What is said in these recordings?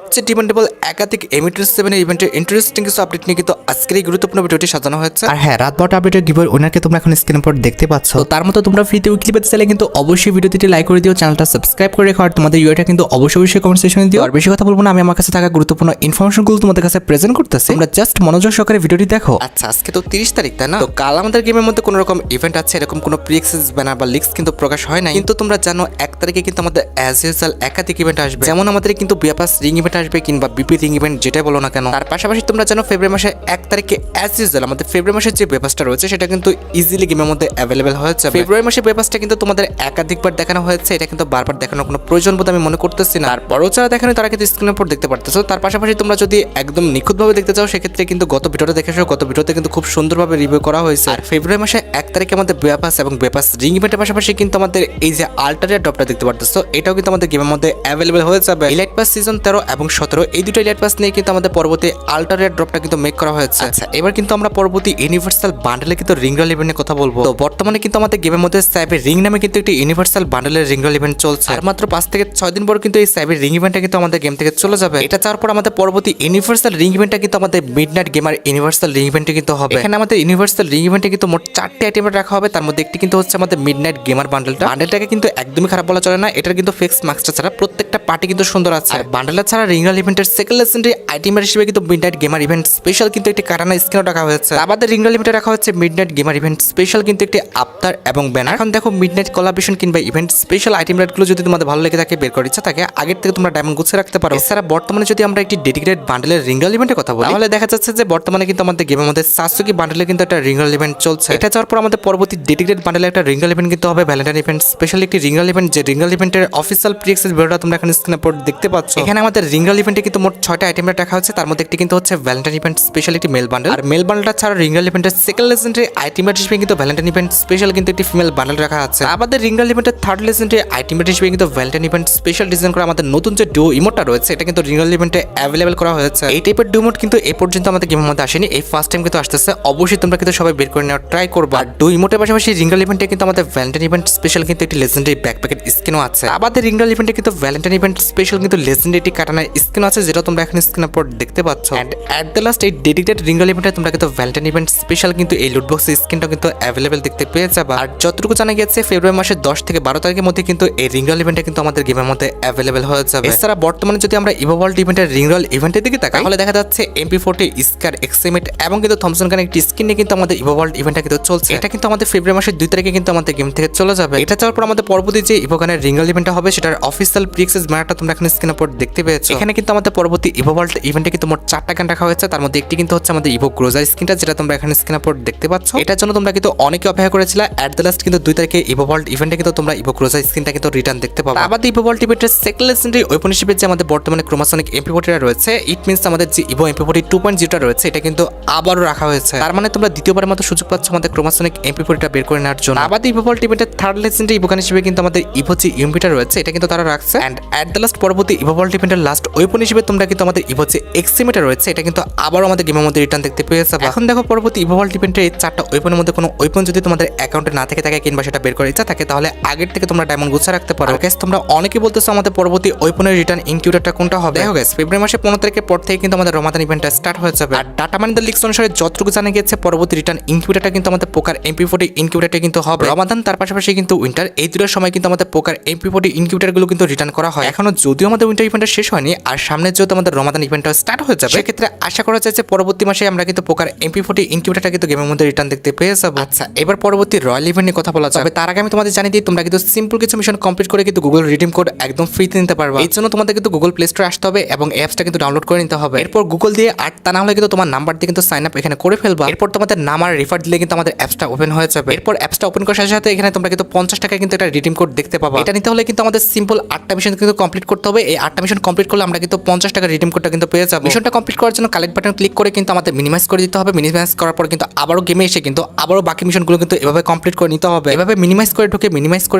সবচেয়ে ডিমান্ডেবল একাধিক এমিটার 7 ইভেন্টের ইন্টারেস্টিং কিছু আপডেট নিয়ে কিন্তু আজকের এই গুরুত্বপূর্ণ ভিডিওটি সাজানো হয়েছে। আর হ্যাঁ, রাত 12টা আপডেটের গিভওয়ে উইনারকে তোমরা এখন স্ক্রিনের উপর দেখতে পাচ্ছ। তো তার মতো তোমরা ফ্রিতে উইকলি পেতে চাইলে কিন্তু অবশ্যই ভিডিওটিতে লাইক করে দিও, চ্যানেলটা সাবস্ক্রাইব করে রেখো, আর তোমাদের ইউআইটা কিন্তু অবশ্যই কমেন্ট সেকশনে দিও। আর বেশি কথা বলবো না, আমি আমার কাছে থাকা গুরুত্বপূর্ণ ইনফরমেশনগুলো তোমাদের কাছে প্রেজেন্ট করতেছি, তোমরা জাস্ট মনোযোগ সহকারে ভিডিওটি দেখো। আচ্ছা, আজকে তো 30 তারিখ, তাই না? তো কাল আমাদের গেমের মধ্যে কোনো রকম ইভেন্ট আছে, এরকম কোনো প্রি অ্যাক্সেস ব্যানার বা লিস্ট কিন্তু প্রকাশ হয় না। কিন্তু তোমরা জানো 1 তারিখে কিন্তু আমাদের অ্যাজ ইউজুয়াল একাধিক ইভেন্ট আসবে, যেমন আমাদের কিন্তু বিয়াপাস রিং ইভেন্ট আসবে কিংবা বিপি রিং ইভেন্ট যেটাই বলো না কেন। তার পাশাপাশি তোমরা জানো ফেব্রুয়ারি মাসে 1 তারিখে অ্যাজ ইউজুয়াল আমাদের ফেব্রুয়ারি মাসের যে বিয়াপাসটা রয়েছে সেটা কিন্তু ইজিলি গেমের মধ্যে অ্যাভেলেবেল হয়ে যাবে। ফেব্রুয়ারি মাসে বিয়াপাসটা কিন্তু তোমাদের একাধিকবার দেখানো হয়েছে, এটা কিন্তু বারবার দেখানোর কোনো প্রয়োজন বোধ আমি মনে করতেছি না। তারপরও যারা দেখানো তারা কিন্তু স্ক্রিনের উপর দেখতে পারতেছো। তার পাশাপাশি তোমরা যদি একদম নিখুঁতভাবে দেখতে চাও সেক্ষেত্রে কিন্তু গত ভিডিওটা দেখেছো, গত ভিডিওতে কিন্তু খুব সুন্দরভাবে রিভিউ করা হয়েছে। আর ফেব্রুয়ারি মাসে 1 তারিখে আমাদের বিয়াপাস এবং বিয়াপাস রিং ইভেন্টের পাশাপাশি কিন্তু আমাদের এই যে আল্টারিয়া ড্রপটা দেখতে পারতেছো, এটাও কিন্তু আমাদের গেমের মধ্যে অ্যাভেলেবেল হয়ে যাবে। ইলাইট পাস সিজন 13 এবং 17 এই দুটো ইলাইট পাস নিয়ে কিন্তু আমাদের পরবর্তী আল্টারিয়া ড্রপটা কিন্তু মেক করা হয়েছে। আচ্ছা, এবার কিন্তু আমরা পরবর্তী ইউনিভার্সাল বান্ডেলে কিন্তু রিং রল ইভেন্টের কথা বলবো। তো বর্তমানে কিন্তু আমাদের গেমের মধ্যে সাইবের রিং নামে কিন্তু একটি ইউনিভার্সাল বান্ডেলের রিং রল ইভেন্ট চলছে। আর মাত্র 5 থেকে 6 দিন পর কিন্তু এই সাইবের রিং ইভেন্টটা কিন্তু আমাদের গেম থেকে চলে যাবে। এটা চাওয়ার পর আমাদের পরবর্তী ইউনিভার্সাল রিং ইভেন্টটা কিন্তু আমাদের মিডনাইট গেমার ইউনিভার্সাল রিং ইভেন্টে কিন্তু হবে। এখানে আমাদের ইউনিভার্সাল রিং ইভেন্টে কিন্তু মোট 4টি আইটেম রাখা হবে, তার মধ্যে একটি কিন্তু হচ্ছে আমাদের মিডনাইট গেমার বান্ডেলটাকে কিন্তু একদমই খারাপ বলা চলে না, এটার কিন্তু ফিক্স মার্কসটা ছাড়া প্রত্যেকটা পার্টি কিন্তু সুন্দর আছে। আর বান্ডেল ছাড়া রিং রল ইভেন্টের সেকেন্ড লেজেন্ডারি আইটেম হিসেবে কিন্তু মিডনাইট গেমার ইভেন্ট স্পেশাল কিন্তু একটি কাটানা স্কিনও রাখা হয়েছে। আমাদের রিং রল ইভেন্টে রাখা হচ্ছে মিডনাইট গেমার ইভেন্ট স্পেশাল কিন্তু একটি আফতার এবং ব্যানার। এখন দেখো মিডনাইট কোলাবরেশন কিংবা ইভেন্ট স্পেশাল আইটেম রেটগুলো যদি তোমাদের ভালো লেগে থাকে, বের করার ইচ্ছা থাকে, আগের থেকে তোমরা ডায়মন্ড গুছিয়ে রাখতে পারো। এছাড়া বর্তমানে যদি আমরা একটি ডেডিকেটেড বান্ডেলের রিং রল ইভেন্টের কথা বলি, তাহলে দেখা যাচ্ছে যে বর্তমানে কিন্তু আমাদের গেমের মধ্যে সাসুকি বান্ডেলে কিন্তু একটা রিং রল ইভেন্ট চলছে। এটা যাওয়ার পর আমাদের পরবর্তী ডেডিকেটেড বান্ডেলে একটা রিং রল ইভেন্ট কিন্তু হবে ভ্যালেন্টাইন ইভেন্ট স্পেশাল একটি রিং রল ইভেন্ট, যে রিং রল ইভেন্টের অফিসিয়াল প্রি অ্যাক্সেস ভিডিওটা তোমরা এখন স্ক্রিনে পর দেখতে পাচ্ছ। এখানে আমাদের রিং রল ইভেন্টে কিন্তু মোট 6টা আইটেম রাখা হচ্ছে, তার মধ্যে একটি কিন্তু হচ্ছে ভ্যালেন্টাইন ইভেন্ট স্পেশাল একটি মেল বান্ডেল। আর মেল বান্ডেলটা ছাড়া রিং রল ইভেন্টের সেকেন্ড লেজেন্ডারি আইটেম হিসেবে কিন্তু ভ্যালেন্টাইন ইভেন্ট স্পেশাল কিন্তু একটি ফিমেল বান্ডেল রাখা আছে। আমাদের রিং রল ইভেন্টের থার্ড লেজেন্ডারি আইটেম হিসেবে কিন্তু ভ্যালেন্টাইন ইভেন্ট স্পেশাল ডিজাইন করা আমাদের নতুন যে ডুও ইমোটটা রয়েছে এটা কিন্তু রিং রল ইভেন্টে অ্যাভেলেবল করা হয়েছে। এই টাইপের ডুও ইমোট কিন্তু এই পর্যন্ত আমাদের গেমের মধ্যে আসেনি, এই ফার্স্ট টাইম কিন্তু আসতেছে। অবশ্যই তোমরা কিন্তু সবাই বের করে নেওয়ার ট্রাই করবা। আর ডুও ইমোটের পাশাপাশি রিং রল ইভেন্টে কিন্তু আমাদের ভ্যালেন্টাইন ইভেন্ট স্পেশাল কিন্তু একটি লেজেন্ডারি ব্যাকপ্যাকেট স্কিনও আছে। আমাদের রিং রল ইভেন্টে কিন্তু ভ্যালেন্টাইন ইভেন্ট স্পেশাল কিন্তু লেজেন্ডারি কাটানা স্কিন আছে, যেটা তোমরা এখন স্ক্রিনের পর দেখতে পাচ্ছ। এন্ড এট দ্য লাস্ট এই ডেডিকেটেড রিং রল ইভেন্টে তোমরা কিন্তু ভ্যালেন্টাইন ইভেন্ট স্পেশাল কিন্তু এই লুটবক্স স্কিনটা কিন্তু অ্যাভেলেবল দেখতে পেয়ে যাবে। আর যতটুকু জানা গেছে ফেব্রুয়ারি মাসের 10 থেকে 12 তারিখের মধ্যে কিন্তু এই রিং রল ইভেন্টটা কিন্তু আমাদের গেমের মধ্যে অ্যাভেলেবল হয়ে যাবে। এছাড়া বর্তমানে যদি আমরা ইভো ওয়ার্ল্ড ইভেন্টের রিং রল ইভেন্টের দিকে তাকাই, তাহলে দেখা যাচ্ছে MP40 স্কার এক্সএমিট এবং কিন্তু থমসন গানের একটি স্কিন নিয়ে কিন্তু আমাদের ইভো ওয়ার্ল্ড ইভেন্টটা কিন্তু চলছে। এটা কিন্তু আমাদের ফেব্রুয়ারি মাসের 2 তারিখে কিন্তু আমাদের গেম থেকে চলে যাবে। এটা যাওয়ার পর আমাদের পরবর্তী যে ইভো গানের রিং রল ইভেন্টটা হবে সেটার অফিসিয়াল প্রি অ্যাক্সেস ব্যানারটা তোমরা এখন স্ক্রিনের উপর দেখতে পেয়েছো। এখানে কিন্তু আমাদের পরবর্তী ইভো ওয়ার্ল্ড ইভেন্টে কিন্তু মোট 4টা গান রাখা হয়েছে, তার মধ্যে একটি কিন্তু হচ্ছে আমাদের ইভো ক্রোজার স্কিনটা, যেটা তোমরা এখানে স্ক্রিনের উপর দেখতে পাচ্ছ। এটার জন্য তোমরা কিন্তু অনেকে অপেক্ষা করেছিল। এট দ্য লাস্ট কিন্তু 2 তারিখে ইভো ওয়ার্ল্ড ইভেন্টে কিন্তু তোমরা ইভো ক্রোজার স্কিনটা কিন্তু রিটার্ন দেখতে পাবে। আমাদের ইভো ওয়ার্ল্ড ইভেন্টের সেকেন্ড লেজেন্ডারি ওয়েপন হিসেবে যে আমাদের বর্তমানে ক্রোমাসনিক MP40 রয়েছে, ইট মিন্স আমাদের যে ইভো MP40 2.0 রয়েছে এটা কিন্তু আবারও রাখা হয়েছে। তার মানে তোমরা দ্বিতীয়বারের মতো সুযোগ পাচ্ছ আমাদের ক্রোমাসনিক MP40 বের করে নেওয়ার জন্য। আমাদের ইভো ওয়ার্ল্ড ইভেন্টের থার্ড লেজেন্ডারি ইভো গান হিসেবে কিন্তু আমাদের ইভো যে ইউএমপিটা রয়েছে এটা কিন্তু তারা রাখছে। এন্ড এট দ্য লাস্ট পরবর্তী ইভো ওয়ার্ল্ড ইভেন্টের লাস্ট ওয়েপন হিসেবে তোমরা কিন্তু আমাদের ইভো যে এক্সিমিটা রয়েছে এটা কিন্তু আবারও আমাদের গেমের মধ্যে রিটার্ন দেখতে পেয়ে যাবে। এখন দেখো পরবর্তী ইভো ওয়ার্ল্ড ইভেন্টের এই 4টা ওয়েপনের মধ্যে কোনো ওয়েপন যদি তোমাদের অ্যাকাউন্টে না থেকে থাকে কিংবা সেটা বের করার ইচ্ছা থাকে, তাহলে আগের থেকে তোমরা ডায়মন্ড গুছিয়ে রাখতে পারো। গাইস, তোমরা অনেকেই বলতেছো আমাদের পরবর্তী ওয়েপনের রিটার্ন ইনকিউবেটরটা কোনটা হবে। দেখো গাইস, ফেব্রুয়ারি মাসের 15 তারিখের পর থেকে কিন্তু আমাদের রমাদান ইভেন্টটা স্টার্ট হয়ে যাবে। আর ডাটা মাইনিং লিক্স অনুসারে যতটুকু জানা গিয়েছে পরবর্তী রিটার্ন ইনকিউবেটরটা কিন্তু আমাদের পোকার MP40 ইনকিউবেটরটা কিন্তু হবে রমাদান, তার পাশাপাশি কিন্তু উইন্টার, এই দুটোর সময় কিন্তু আমাদের পোকার MP40 ইনকিউবেটরগুলো কিন্তু রিটার্ন করা হয়। এখনো যদিও আমাদের উইন্টার ইভেন্টটা শেষ হয়নি আর সামনে যেহেতু আমাদের রমাদান ইভেন্টটা স্টার্ট হয়ে যাবে, সেক্ষেত্রে আশা করা যায় যে পরবর্তী মাসে আমরা কিন্তু পোকার MP40 ইনকিউবেটরটা কিন্তু গেমের মধ্যে রিটার্ন দেখতে পেয়ে যাবো। আচ্ছা, এবার পরবর্তী রয়্যাল ইভেন্ট নিয়ে কথা বলা যাবে। তার আগে আমি তোমাদের জানিয়ে দিই, তোমরা কিন্তু সিম্পল কিছু মিশন কমপ্লিট করে কিন্তু গুগল রিডিম কোড একদম ফ্রিতে নিতে পারবে। এই জন্য তোমাদের কিন্তু গুগল প্লে স্টোরে আসতে হবে এবং অ্যাপসটা কিন্তু ডাউনলোড করে নিতে হবে। এরপর গুগল দিয়ে আর তা না হলে কিন্তু তোমার নাম্বার দিয়ে কিন্তু সাইন আপ এখানে করে ফেলবা। এরপর তোমাদের নাম আর রেফার দিলে কিন্তু আমাদের অ্যাপসটা ওপেন হয়ে যাবে। এরপর অ্যাপসটা ওপেন করার সাথে সাথে এখানে তোমরা কিন্তু 50 টাকায় কিন্তু একটা রিডিম কোড দেখতে পাবা। এটা নিতে হলে কিন্তু আমাদের সিম্পল 8টা মিশন কিন্তু কমপ্লিট করতে হবে। এই 8টা মিশন কমপ্লিট করলে আমরা কিন্তু 50 টাকা রিডিম কোডটা কিন্তু পেয়ে যাবো। মিশনটা কমপ্লিট করার জন্য কালেক্ট বাটন ক্লিক করে কিন্তু আমাদের মিনিমাইজ করে দিতে হবে। মিনিমাইজ করার পর কিন্তু আবারও গেমে এসে কিন্তু আবারও বাকি মিশনগুলো কিন্তু এভাবে কমপ্লিট করে নিতে হবে। এভাবে মিনিমাইজ করে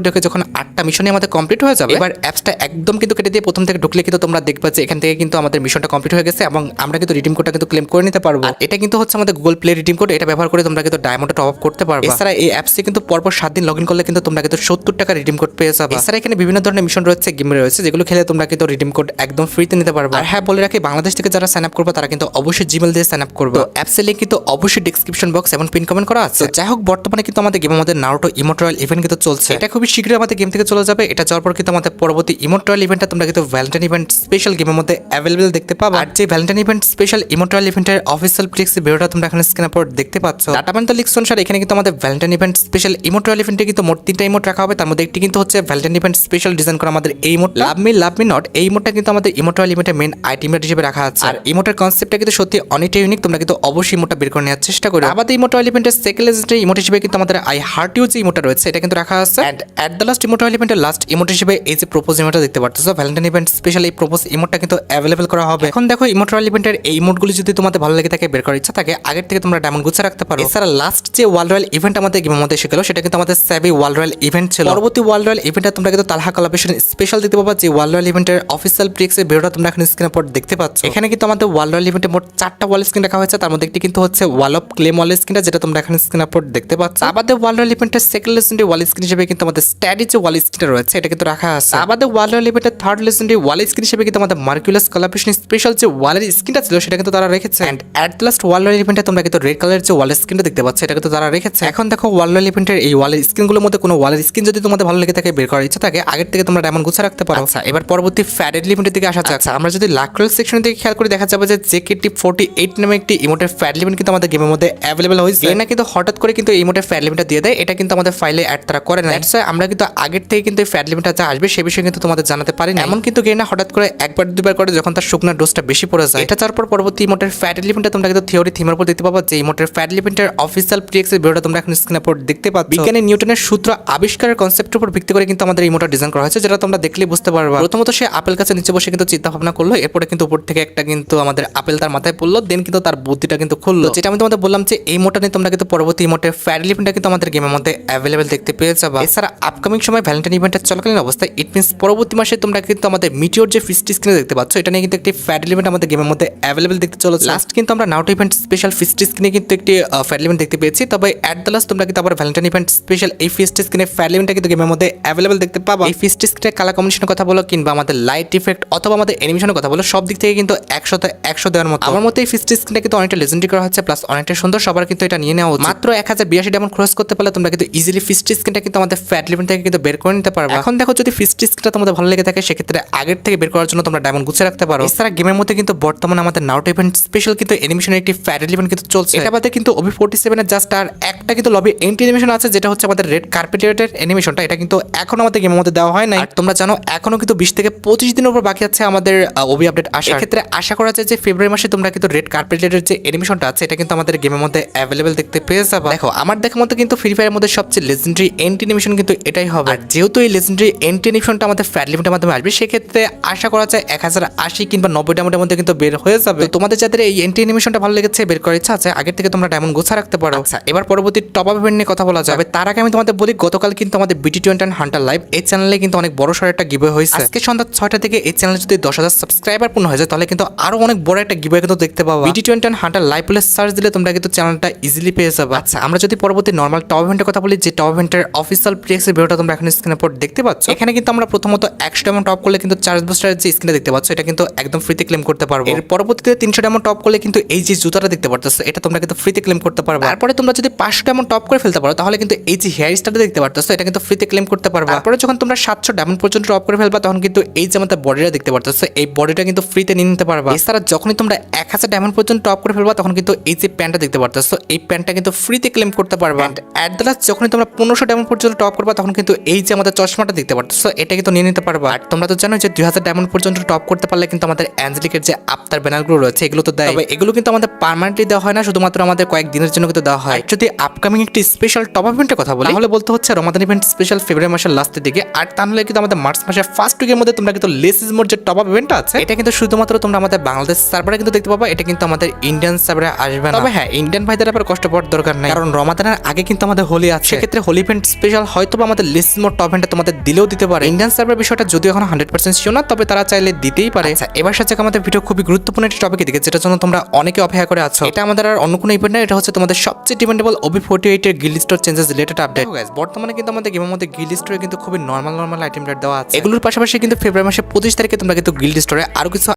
ঢুকে যখন 8টা মিশনই আমাদের কমপ্লিট হয়ে যাবে, এবার অ্যাপসটা একদম কিন্তু কেটে দিয়ে প্রথম থেকে ঢুকলে কিন্তু তোমরা দেখবে যে এখান থেকে কিন্তু আমাদের মিশনটা কমপ্লিট হয়ে গেছে এবং আমরা কিন্তু রিডিম কোডটা কিন্তু ক্লেম করে নিতে পারবো। এটা কিন্তু হচ্ছে আমাদের গুগল প্লে রিডিম কোড, এটা ব্যবহার করে তোমরা কিন্তু ডায়মন্ডটা টপ আপ করতে পারবে। এছাড়া এই অ্যাপসে কিন্তু পরপর 7 দিন লগইন করলে কিন্তু তোমরা কিন্তু 70 টাকা রিডিম কোড পেয়ে যাবে। এছাড়া এখানে বিভিন্ন ধরনের মিশন রয়েছে, গেম রয়েছে, যেগুলো খেলে তোমরা কিন্তু রিডিম কোড একদম ফ্রিতে নিতে পারবে। আর হ্যাঁ বলে রাখি, বাংলাদেশ থেকে যারা সাইন আপ করবে তারা কিন্তু অবশ্যই জিমেল দিয়ে সাইন আপ করবে। তো অ্যাপসের লিংক কিন্তু অবশ্যই ডেসক্রিপশন বক্স এবং পিন কমেন্ট করা আছে। যাই হোক, বর্তমানে কিন্তু আমাদের গেমের মধ্যে নারুটো ইমোট রয়্যাল ইভেন্ট কিন্তু চলছে। এটা খুবই শীঘ্রই আমাদের গেম থেকে চলে যাবে। এটা যাওয়ার পর কিন্তু আমাদের পরবর্তী ইমোট রয়্যাল ইভেন্টটা তোমরা কিন্তু ভ্যালেন্টাইন ইভেন্ট স্পেশাল গেমের মধ্যে অ্যাভেলেবল দেখতে পাবে। আর যে Valentine event special emote royal ইভেন্টের অফিসিয়াল প্লেক্সের ভিডিওটা তোমরা এখানে স্ক্রিনের উপর দেখতে পাচ্ছ। ডাটা পয়েন্ট লিক্স অনুসারে এখানে কিন্তু আমাদের Valentine event special emote royal ইভেন্টে কিন্তু মোট 3টা ইমোট রাখা হবে। তার মধ্যে একটি কিন্তু হচ্ছে ভ্যালেন্টাইন ইভেন্ট স্পেশাল ডিজাইন করা আমাদের এই ইমোট লাভ মি নট। এই ইমোটটা কিন্তু আমাদের ইমোট রয়্যাল ইভেন্টের মেইন আইটেম হিসেবে রাখা আছে। আর ইমোটের কনসেপ্টটা কিন্তু সত্যি অনেকটা ইউনিক। তোমরা কিন্তু অবশ্যই ইমোটটা বের করে নেওয়ার চেষ্টা করো। আমাদের ইমোট রয়্যাল ইভেন্টের সেকেন্ড লেজেন্ডারি ইমোট হিসেবে কিন্তু আমাদের আই হার্ট ইউ যে ইমোটটা রয়েছে এটা কিন্তু রাখা আছে। And at the last emote royal ইভেন্টের লাস্ট ইমোট হিসেবে এই যে প্রপোজ ইমোটটা দেখতে পাচ্ছ, ভ্যালেন্টাইন ইভেন্ট স্পেশাল এই প্রপোজ ইমোটটা কিন্তু অ্যাভেলেবল করা হবে। এখন দেখো, ইমোট রয়্যাল ইভেন্টের এই ইমোটগুলি যদি তোমাদের ভালো লাগে থাকে, বের করার ইচ্ছা থাকে, আগের থেকে তোমরা ডায়মন্ড গুছা রাখতে পারো। এছাড়া লাস্ট যে ওয়ার্ল্ড রয়্যাল ইভেন্ট আমাদের গেমের মধ্যে এসে গেল, সেটা কিন্তু আমাদের সেভি ওয়ার্ল্ড রয়্যাল ইভেন্ট ছিল। পরবর্তী ওয়ার্ল্ড রয়্যাল ইভেন্টটা তোমরা কিন্তু তালহা কোলাবরেশন স্পেশাল দেখতে পাবা। যে ওয়ার্ল্ড রয়্যাল ইভেন্টের অফিসিয়াল প্রিক্সের ভিডিওটা তোমরা এখন স্ক্রিনের উপর দেখতে পাচ্ছ। এখানে কিন্তু আমাদের ওয়ার্ল্ড রয়্যাল ইভেন্টে মোট 4টা ওয়াল স্ক্রিন রাখা হয়েছে। তার মধ্যে একটি কিন্তু হচ্ছে ওয়াল অফ ক্লেম ওয়াল স্ক্রিনটা, যেটা তোমরা এখন স্ক্রিনের উপর দেখতে পাচ্ছ। আমাদের ওয়ার্ল্ড রয়্যাল ইভেন্টের সেকেন্ড লেজেন্ডারি ওয়াল স্ক্রিন হিসেবে কিন্তু আমাদের স্ট্যাডি যে ওয়াল স্ক্রিনটা রয়েছে এটা কিন্তু রাখা আছে। আমাদের ওয়ার্ল্ড রয়্যাল ইভেন্টের থার্ড লেজেন্ডারি ওয়াল স্ক্রিন হিসেবে কিন্তু আমাদের মার্কুলাস কোলাবরেশন স্পেশাল যে ওয়ালের স্ক্রিনটা ছিল সেটা কিন্তু তারা রেখেছে। And at the last world royal ইভেন্টে তোমরা কিন্তু রেড কালারের যে ওয়াল স্ক্রিনটা দেখতে পাচ্ছ এটা কিন্তু তারা রেখেছে। এখন দেখো, ওয়ার্ল্ড রয়্যাল ইভেন্টের এই ওয়ালের স্ক্রিনগুলোর মধ্যে কোনো ওয়ালের স্ক্রিন যদি তোমাদের ভালো লেগে থাকে, বের করার ইচ্ছা থাকে, আগের থেকে তোমরা ডায়মন্ড গুছা রাখতে পারো। আচ্ছা, এবার পরবর্তী ফ্যাডেড ইভেন্টের দিকে আসা যাক। আমরা যদি লাক রয়্যাল সেকশন থেকে খেয়াল করে দেখা যাবে যে জেকেটি 48 নামে একটি ইমোটের ফ্যাড ইভেন্ট কিন্তু আমাদের গেমের মধ্যে অ্যাভেলেবল হয়েছে। এটা কিন্তু হঠাৎ করে কিন্তু এই ইমোটের ফ্যাড ইভেন্টটা দিয়ে দেয়। এটা কিন্তু আমাদের ফাইলে অ্যাড তারা করে না। আমরা কিন্তু আগের থেকে কিন্তু এই ফ্যাড ইভেন্টটা যা আসবে সে বিষয়ে কিন্তু তোমাদের জানাতে পারি না। এমন কিন্তু গেম না হঠাৎ করে একবার দুবার করে যখন তার শুকনো ডোজটা বেশি পড়ে যায়। এটা তারপর পরবর্তী ইমোটের ফ্যাড ইভেন্টটা তোমরা কিন্তু থিওরি থিমের উপর দেখতে পাবা। যে ইমোটের ফ্যাড ইভেন্টের অফিসিয়াল প্রিক্সের ভিডিওটা তোমরা এখন স্ক্রিনের উপর দেখতে পাচ্ছ। বিজ্ঞানী নিউটনের সূত্র আবিষ্কারের কনসেপ্টের উপর ভিত্তি করে কিন্তু আমাদের ইমোটা ডিজাইন করা হয়েছে, যেটা তোমরা দেখলেই বুঝতে পারবা। প্রথমত সে আপেল গাছে নিচে বসে কিন্তু চিন্তা ভাবনা করলো, এরপরে কিন্তু উপর থেকে একটা কিন্তু আমাদের আপেল তার মাথায় পড়লো, দেন কিন্তু তার বুদ্ধিটা কিন্তু খুললো। যেটা আমি তোমাদের বললাম যে এই ইমোটা নিয়ে তোমরা কিন্তু পরবর্তী ইমোটের ফ্যাড ইভেন্টটা কিন্তু আমাদের গেমের মধ্যে অ্যাভেলেবল দেখতে পেয়ে যাবা। এছাড়া আপকামিং সময় ভ্যালেন্টাইন ইভেন্টের চলাকালীন অবস্থায়, ইট মিনস পরবর্তী মাসে তোমরা কিন্তু আমাদের মিটিওর যে ফিস্ট স্ক্রিনে দেখতে পাচ্ছ, এটা নিয়ে কিন্তু একটি ফ্যাড ইভেন্ট আমাদের গেমের মধ্যে অ্যাভেলেবল দেখতে চলেছে। লাস্ট কিন্তু আমরা নারুটো ইভেন্ট স্পেশাল ফিস্ট স্ক্রিনে কিন্তু একটি ফ্যাড ইভেন্ট দেখতে পেয়েছি। তবে এট দ্য লাস্ট তোমরা কিন্তু আবার ভ্যালেন্টাইন ইভেন্ট স্পেশাল এই ফিস্ট স্ক্রিনে ফ্যাড ইভেন্টটা কিন্তু গেমের মধ্যে অ্যাভেলেবল দেখতে পাবা। এই ফিস্ট স্ক্রিনের কালার কম্বিনেশনের কথা বলো কিংবা আমাদের লাইট ইফেক্ট অথবা আমাদের অ্যানিমেশনের কথা বলো, সব দিক থেকে কিন্তু 100 দেওয়ার মতো। আমার মতে এই ফিস্ট স্ক্রিনটা কিন্তু অনেকটা লেজেন্ডারি করা হচ্ছে, প্লাস অনেকটা সুন্দর। সবার কিন্তু এটা নিয়ে নেওয়া উচিত। মাত্র 1082 ডায়মন্ড খরচ করতে পারলে তোমরা কিন্তু ইজিলি ফিস্ট স্ক্রিনটা কিন্তু আমাদের ফ্যাড ইভেন্ট থেকে কিন্তু বের করে নিতে পারবে। এখন দেখো, যদি ফিস্ট স্ক্রিনটা তোমাদের ভালো লেগে থাকে, সেক্ষেত্রে আগের থেকে বের করার জন্য তোমরা ডায়মন্ড গুছিয়ে রাখতে পারো। এছাড়া গেমের মধ্যে কিন্তু বর্তমানে আমাদের নারুটো ইভেন্ট স্পেশাল কিন্তু অ্যানিমেশনের একটি ফ্যাড ইভেন্ট কিন্তু চলছে। এটা বাদে কিন্তু OB47 এর জাস্ট আর একটা কিন্তু লবি এন্ট্রি অ্যানিমেশন আছে, যেটা হচ্ছে আমাদের রেড কার্পেটের অ্যানিমেশনটা। এটা কিন্তু এখন আমাদের গেমের মধ্যে দেওয়া হয় না। আর তোমরা জানো এখনো কিন্তু 20 থেকে 25 দিনের উপর বাকি আছে আমাদের OB আপডেট আসার। এক্ষেত্রে আশা করা যায় যে ফেব্রুয়ারি মাসে তোমরা কিন্তু রেড কার্পেটের যে অ্যানিমেশনটা আছে এটা কিন্তু আমাদের গেমের মধ্যে অ্যাভেলেবল দেখতে পেয়ে যাবে। দেখো, আমার দেখার মতো কিন্তু ফ্রি ফায়ারের মধ্যে সবচেয়ে লেজেন্ডারি এন্ট্রি অ্যানিমেশন কিন্তু এটাই হবে। আর যেহেতু এই লেজেন্ডারি এন্ট্রি অ্যানিমেশনটা আমাদের ফ্যাড ইভেন্টের মাধ্যমে আসবে, সেক্ষেত্রে আশা করা যায় 1080 কিংবা 90 ডায়মন্ডের মধ্যে কিন্তু বের হয়ে যাবে। তো তোমাদের যাদের এই এন্ট্রি অ্যানিমেশনটা ভালো লেগেছে, বের করার ইচ্ছা আছে, আগের থেকে তোমরা ডায়মন্ড গোছা রাখতে পারো। আচ্ছা, এবার পরবর্তী টপ আপ ইভেন্ট নিয়ে কথা বলা যাবে। তার আগে আমি তোমাদের বলি, গতকাল কিন্তু আমাদের BT21 হান্টার লাইভ এই চ্যানেলে কিন্তু অনেক বড় সড় একটা গিভওয়ে হয়েছে। আজকে সন্ধ্যা 6টা থেকে এই চ্যানেলে যদি 10,000 সাবস্ক্রাইবার পূর্ণ হয়ে যায়, তাহলে কিন্তু আরো অনেক বড় একটা গিভওয়ে কিন্তু দেখতে পাবা। BT21 হান্টার লাইভ বলে সার্চ দিলে তোমরা কিন্তু চ্যানেলটা ইজিলি পেয়ে যাবে। আচ্ছা, আমরা যদি পরবর্তী নরমাল টপ ইভেন্টের কথা বলি, যে টপ ইভেন্টের অফিসিয়াল প্রিক্সের ভিডিওটা তোমরা এখন স্ক্রিনের উপর দেখতে পাচ্ছ। এখানে কিন্তু আমরা প্রথমত 100 ডায়মন্ড টপ করলে কিন্তু চার্জ বুস্টারের যে স্ক্রিনটা দেখতে পাচ্ছ, এটা কিন্তু একদম ফ্রিতে ক্লেম করতে পারবো। এর পরবর্তীতে 300 ডায়মন্ড টপ করলে কিন্তু এই যে জুতাটা দেখতে পাচ্ছ, এটা তোমরা কিন্তু ফ্রিতে ক্লেম করতে পারবে। তারপরে তোমরা যদি 500 ডায়মন্ড টপ করে ফেলতে পারো, তাহলে কিন্তু এই যে হেয়ার স্টাইলটা দেখতে পাচ্ছ, এটা কিন্তু ফ্রিতে ক্লেম করতে পারবে। তারপরে যখন তোমরা 700 ডায়মন্ড পর্যন্ত টপ করে ফেলবা, তখন কিন্তু এই যে আমাদের বডিটা দেখতে পাচ্ছ, এই বডিটা কিন্তু ফ্রিতে নিয়ে নিতে পারবা। এছাড়া যখনই তোমরা 1000 ডায়মন্ড পর্যন্ত টপ করে ফেলবা, তখন কিন্তু এই যে প্যান্টটা দেখতে পাচ্ছ, এই প্যান্টটা কিন্তু ফ্রিতে ক্লেম করতে পারবা। এট দ্য লাস্ট যখনই তোমরা 1500 ডায়মন্ড পর্যন্ত টপ করবা, তখন কিন্তু এই যে আমাদের চশমাটা দেখতে পাচ্ছ, এটা কিন্তু নিয়ে নিতে পারবা। আর তোমরা তো জানো যে 2000 ডায়মন্ড পর্যন্ত টপ করতে পারলে কিন্তু আমাদের অ্যাঞ্জেলিকের যে আফতার ব্যানারগুলো রয়েছে, এগুলো তো দেয়। তবে এগুলো কিন্তু আমাদের পার্মানেন্টলি দেওয়া হয় না, শুধুমাত্র আমাদের কয়েকদিনের জন্য কিন্তু দেওয়া হয়। যদি আপকামিং একটি স্পেশাল টপ ইভেন্টের কথা বলি, তাহলে বলতে হচ্ছে রমাদান ইভেন্ট স্পেশাল ফেব্রুয়ারি মাসের লাস্টের দিকে। আর তাহলে কিন্তু আমাদের মার্চ মাসের ফার্স্ট উইকের মধ্যে তোমরা কিন্তু লেস ইজ মোর যে টপ আপ ইভেন্টটা আছে, এটা কিন্তু শুধুমাত্র তোমরা আমাদের বাংলাদেশ সার্ভারে কিন্তু দেখতে পাবা। এটা কিন্তু আমাদের ইন্ডিয়ান সার্ভারে আসবে না। তবে হ্যাঁ, ইন্ডিয়ান ভাইদের আবার কষ্ট পাওয়ার দরকার নেই, কারণ রমাদানের আগে কিন্তু আমাদের হোলি আছে। সেক্ষেত্রে হোলি ইভেন্ট স্পেশাল হয়তো আমাদের লেস ইজ মোর টপ ইভেন্টটা তোমাদের দিলেও দিতে পারে। ইন্ডিয়ান সার্ভার বিষয়টা যদিও এখন 100% শিওর না, তবে তারা চাইলে দিতেই পারে। আচ্ছা, এবার সাথে আমাদের ভিডিও খুবই গুরুত্বপূর্ণ একটি টপিকের দিকে, যেটার জন্য তোমরা অনেকে অপেক্ষা করে আছো। এটা আমাদের আর অন্য কোনো ইভেন্ট না, এটা হচ্ছে তোমাদের সবচেয়ে ডিমান্ডেবল OB48 এর guild store changes related update. বর্তমানে কিন্তু আমাদের গেমের মধ্যে গিল্ড স্টোরে কিন্তু খুবই নরমাল আইটেম রেট দেওয়া আছে। এগুলোর পাশাপাশি কিন্তু ফেব্রুয়ারি মাসের 25 তারিখে তোমরা কিন্তু গিল্ড স্টোরে আরো কিছু